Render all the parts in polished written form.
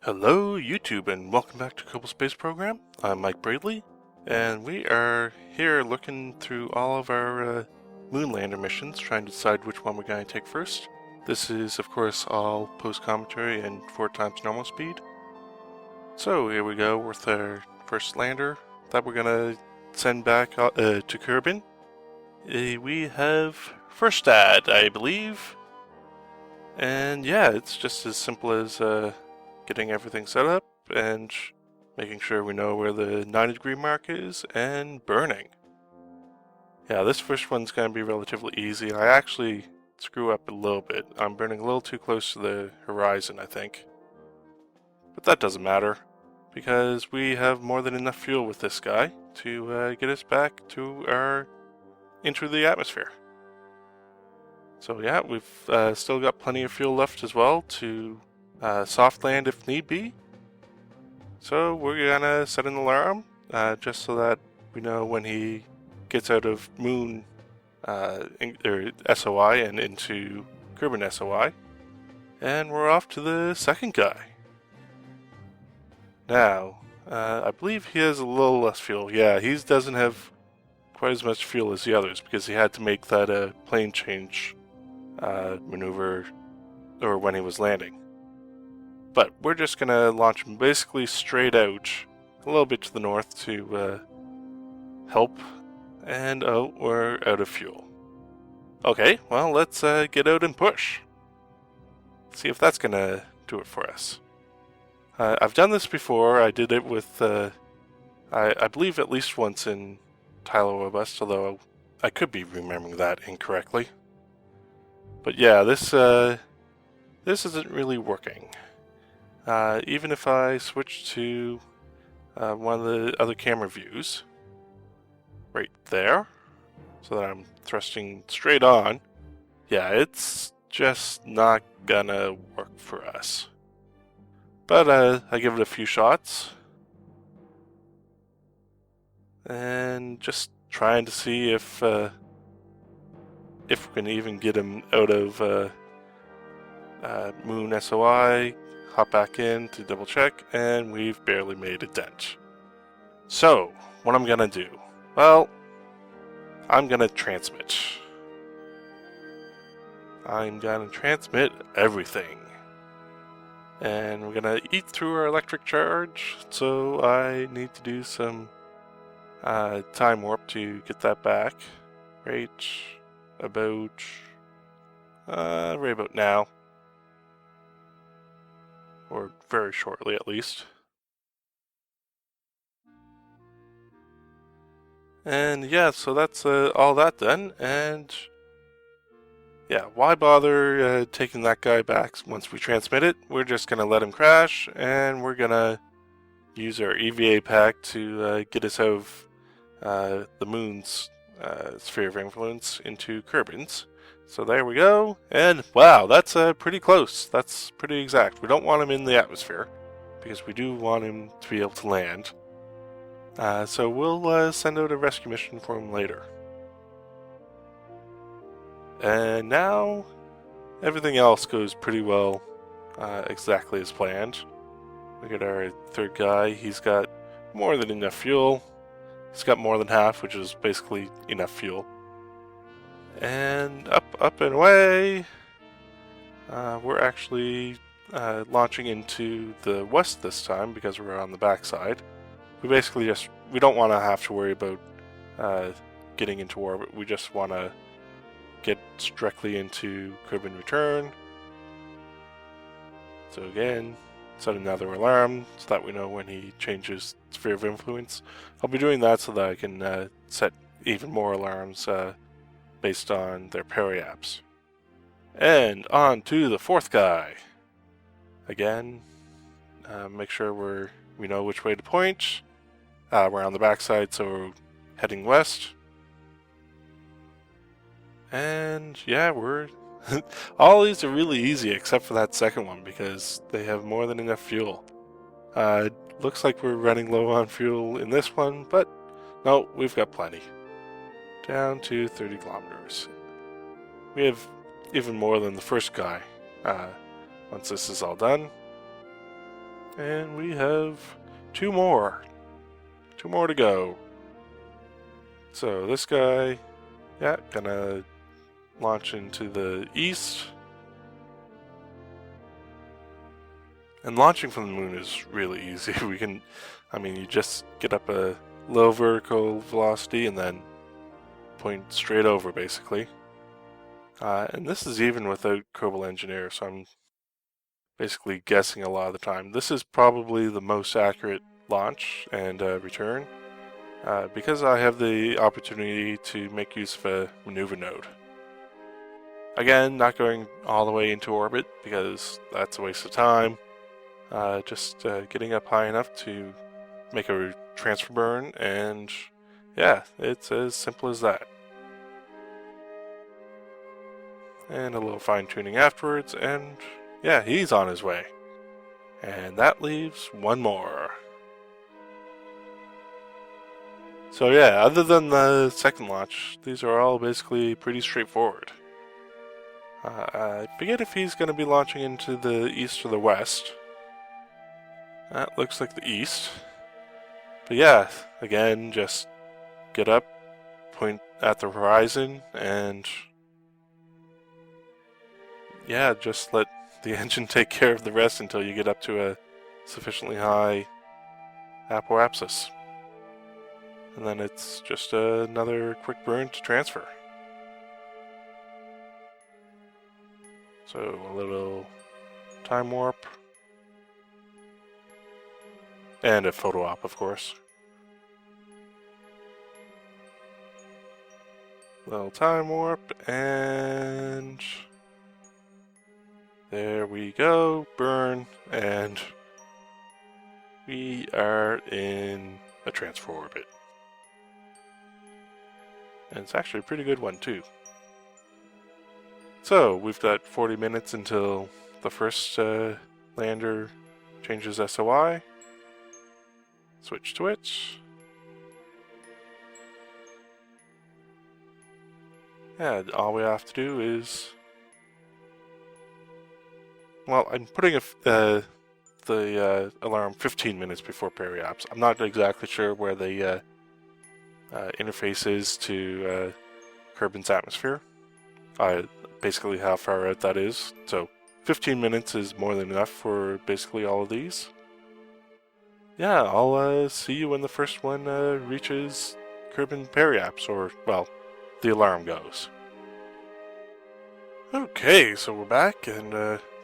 Hello YouTube and welcome back to Kerbal Space Program. I'm Mike Braedley and we are here looking through all of our Moonlander missions, trying to decide which one we're going to take first. This is of course all post-commentary and 4 times normal speed. So here we go with our first lander that we're going to send back to Kerbin. We have Firstad, I believe. And yeah, it's just as simple as getting everything set up and making sure we know where the 90-degree mark is and burning. Yeah, this first one's going to be relatively easy. I actually screw up a little bit. I'm burning a little too close to the horizon, I think. But that doesn't matter, because we have more than enough fuel with this guy to get us back to into the atmosphere. So yeah, we've still got plenty of fuel left as well to soft land if need be. So we're gonna set an alarm just so that we know when he gets out of Moon or SOI and into Kerbin SOI. And we're off to the second guy. Now, I believe he has a little less fuel. Yeah, he doesn't have quite as much fuel as the others because he had to make that plane change maneuver or when he was landing. But we're just going to launch him basically straight out, a little bit to the north to help, and oh, we're out of fuel. Okay, well, let's get out and push. See if that's going to do it for us. I've done this before. I did it with, I believe at least once in Tyler West, although I could be remembering that incorrectly. But yeah, this isn't really working. Even if I switch to one of the other camera views, right there, so that I'm thrusting straight on, yeah, it's just not gonna work for us. But I give it a few shots, and just trying to see if we can even get him out of Moon SOI. Hop back in to double check, and we've barely made a dent. So, what I'm gonna do? Well, I'm gonna transmit. I'm gonna transmit everything. And we're gonna eat through our electric charge, so I need to do some time warp to get that back. Right about now. Or very shortly at least. And yeah, so that's all that done, and yeah, why bother taking that guy back once we transmit it? We're just gonna let him crash, and we're gonna use our EVA pack to get us out of the Moon's sphere of influence into Kerbin's. So there we go, and wow, that's pretty close. That's pretty exact. We don't want him in the atmosphere, because we do want him to be able to land. So we'll send out a rescue mission for him later. And now, everything else goes pretty well, exactly as planned. We got our third guy. He's got more than enough fuel. He's got more than half, which is basically enough fuel. And up and away. We're actually launching into the west this time because we're on the backside. We basically we don't want to have to worry about getting into orbit. We just want to get directly into Kerbin return. So again, set another alarm so that we know when he changes sphere of influence. I'll be doing that so that I can set even more alarms based on their periapts. And on to the fourth guy. Again, make sure we know which way to point. We're on the backside, so we're heading west. And yeah, all these are really easy except for that second one because they have more than enough fuel. Looks like we're running low on fuel in this one, but no, we've got plenty. Down to 30 kilometers. We have even more than the first guy once this is all done. And we have two more. Two more to go. So this guy, yeah, gonna launch into the east. And launching from the moon is really easy. You just get up a low vertical velocity and then point straight over, basically. And this is even without Kerbal Engineer, so I'm basically guessing a lot of the time. This is probably the most accurate launch and return, because I have the opportunity to make use of a maneuver node. Again, not going all the way into orbit, because that's a waste of time. Just getting up high enough to make a transfer burn, and yeah, it's as simple as that. And a little fine-tuning afterwards, and yeah, he's on his way. And that leaves one more. So yeah, other than the second launch, these are all basically pretty straightforward. I forget if he's going to be launching into the east or the west. That looks like the east. But yeah, again, just get up, point at the horizon, and yeah, just let the engine take care of the rest until you get up to a sufficiently high apoapsis. And then it's just another quick burn to transfer. So a little time warp. And a photo op, of course. Little time warp, and there we go, burn, and we are in a transfer orbit. And it's actually a pretty good one, too. So, we've got 40 minutes until the first lander changes SOI. Switch to it. Yeah, all we have to do is... Well, I'm putting the alarm 15 minutes before periops. I'm not exactly sure where the interface is to Kerbin's atmosphere. Basically how far out that is. So 15 minutes is more than enough for basically all of these. Yeah, I'll see you when the first one reaches Kerbin periops, or, well, the alarm goes. Okay, so we're back, and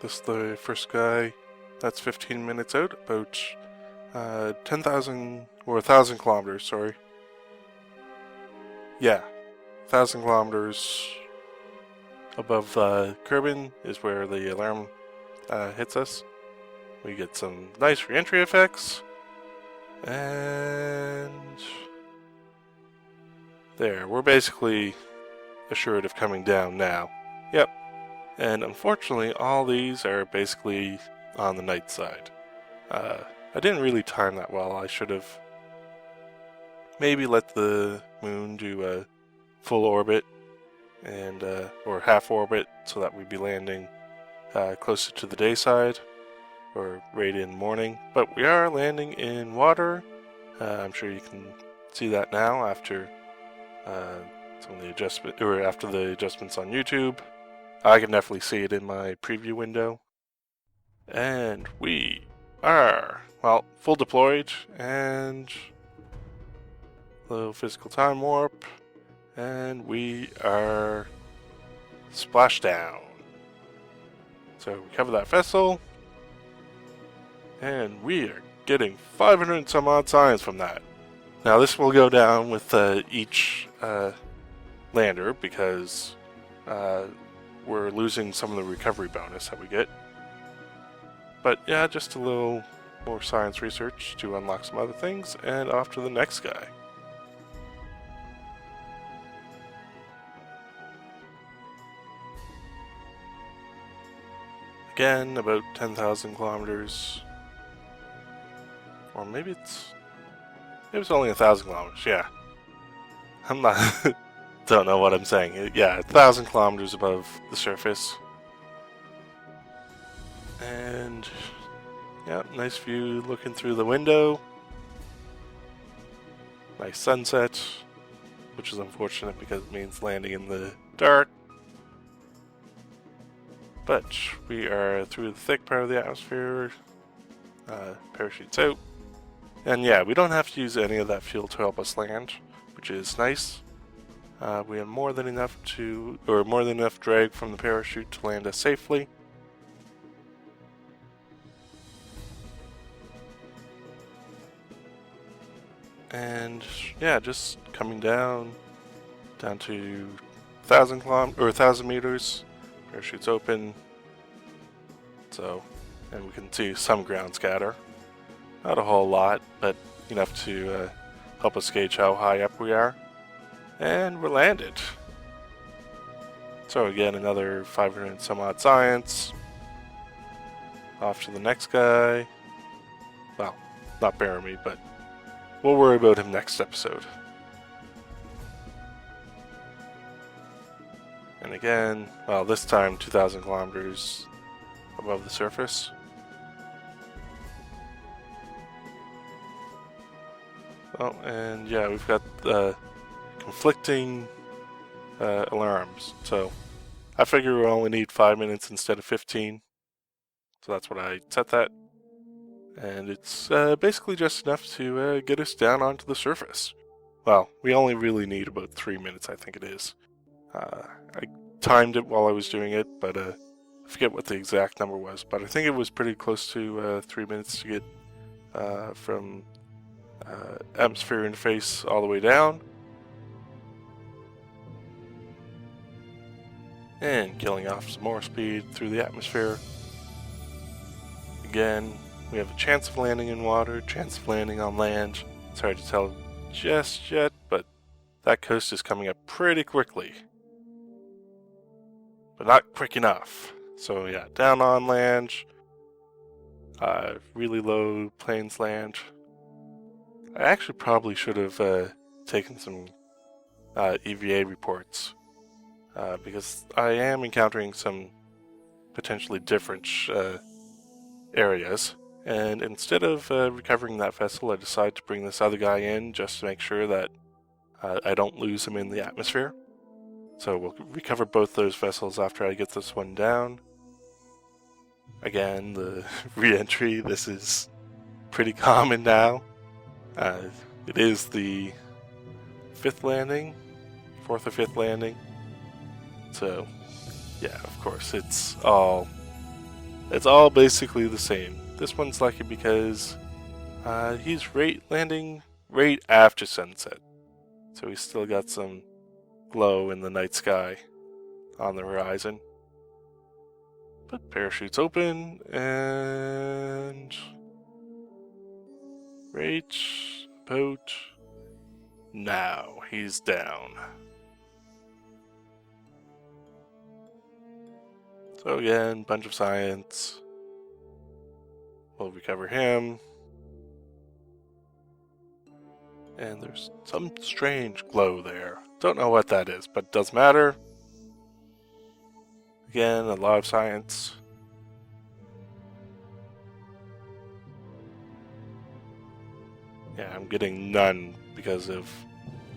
this is the first guy that's 15 minutes out, about 10,000, or 1,000 kilometers, sorry. Yeah, 1,000 kilometers above Kerbin is where the alarm hits us. We get some nice re-entry effects. And there, we're basically assured of coming down now. Yep. And unfortunately, all these are basically on the night side. I didn't really time that well. I should have maybe let the moon do a full orbit and or half orbit, so that we'd be landing closer to the day side, or right in morning. But we are landing in water. I'm sure you can see that now after some of the adjustment, or after the adjustments on YouTube. I can definitely see it in my preview window. And we are, well, full deployed, and little physical time warp, and we are splashdown. So we cover that vessel, and we are getting 500 and some odd signs from that. Now this will go down with each lander, because we're losing some of the recovery bonus that we get. But yeah, just a little more science research to unlock some other things, and off to the next guy. Again, about 10,000 kilometers. Or maybe it's only 1,000 kilometers, yeah. I'm not... don't know what I'm saying. Yeah, 1,000 kilometers above the surface. And Yeah, nice view looking through the window. Nice sunset, which is unfortunate because it means landing in the dark. But we are through the thick part of the atmosphere. Parachutes out. And yeah, we don't have to use any of that fuel to help us land, which is nice. We have more than enough drag from the parachute to land us safely. And yeah, just coming down to 1,000 meters. Parachutes open. So, and we can see some ground scatter. Not a whole lot, but enough to help us gauge how high up we are. And we're landed. So again, another 500 and some odd science. Off to the next guy. Well, not bury me, but we'll worry about him next episode. And again, well, this time 2,000 kilometers above the surface. Oh, and yeah, we've got conflicting alarms. So I figure we'll only need 5 minutes instead of 15. So that's what I set that. And it's basically just enough to get us down onto the surface. Well, we only really need about 3 minutes, I think it is. I timed it while I was doing it, but I forget what the exact number was. But I think it was pretty close to 3 minutes to get from atmosphere interface all the way down. And killing off some more speed through the atmosphere. Again, we have a chance of landing in water, chance of landing on land. It's hard to tell just yet, but that coast is coming up pretty quickly. But not quick enough. So yeah, down on land, really low plains land. I actually probably should have taken some EVA reports because I am encountering some potentially different areas. And instead of recovering that vessel, I decided to bring this other guy in just to make sure that I don't lose him in the atmosphere. So we'll recover both those vessels after I get this one down. Again, the re-entry, this is pretty common now. It is the fourth or fifth landing. So, yeah, of course, it's all basically the same. This one's lucky because he's landing right after sunset. So he's still got some glow in the night sky on the horizon. But parachutes open, and right about now he's down. So again, bunch of science. We'll recover him. And there's some strange glow there. Don't know what that is, but it doesn't matter. Again, a lot of science. Yeah, I'm getting none because of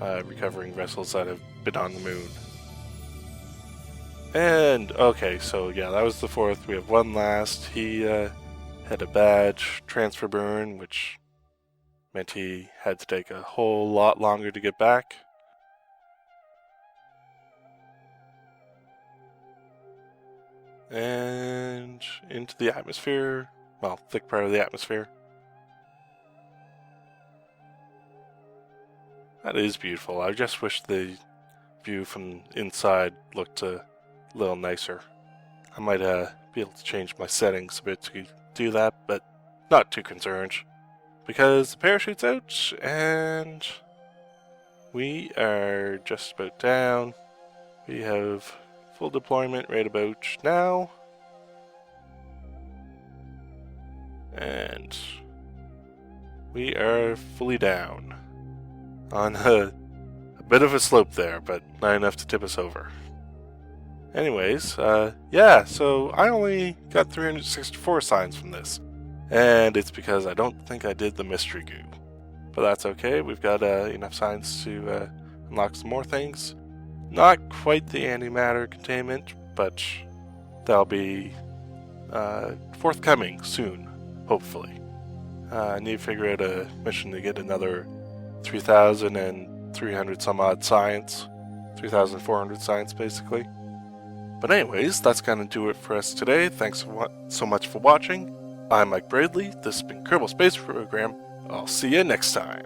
recovering vessels that have been on the moon. And, okay, so yeah, that was the fourth. We have one last. He had a bad transfer burn, which meant he had to take a whole lot longer to get back. And into the atmosphere. Well, thick part of the atmosphere. That is beautiful. I just wish the view from inside looked a little nicer. I might be able to change my settings a bit to do that, but not too concerned. Because the parachute's out, and we are just about down. We have full deployment right about now. And we are fully down. On a bit of a slope there, but not enough to tip us over. Anyways, yeah, so I only got 364 signs from this. And it's because I don't think I did the mystery goo. But that's okay, we've got enough science to unlock some more things. Not quite the antimatter containment, but that'll be forthcoming soon, hopefully. I need to figure out a mission to get another 3,300 some odd science. 3,400 science, basically. But anyways, that's going to do it for us today. Thanks so much for watching. I'm Mike Braedley. This has been Kerbal Space Program. I'll see you next time.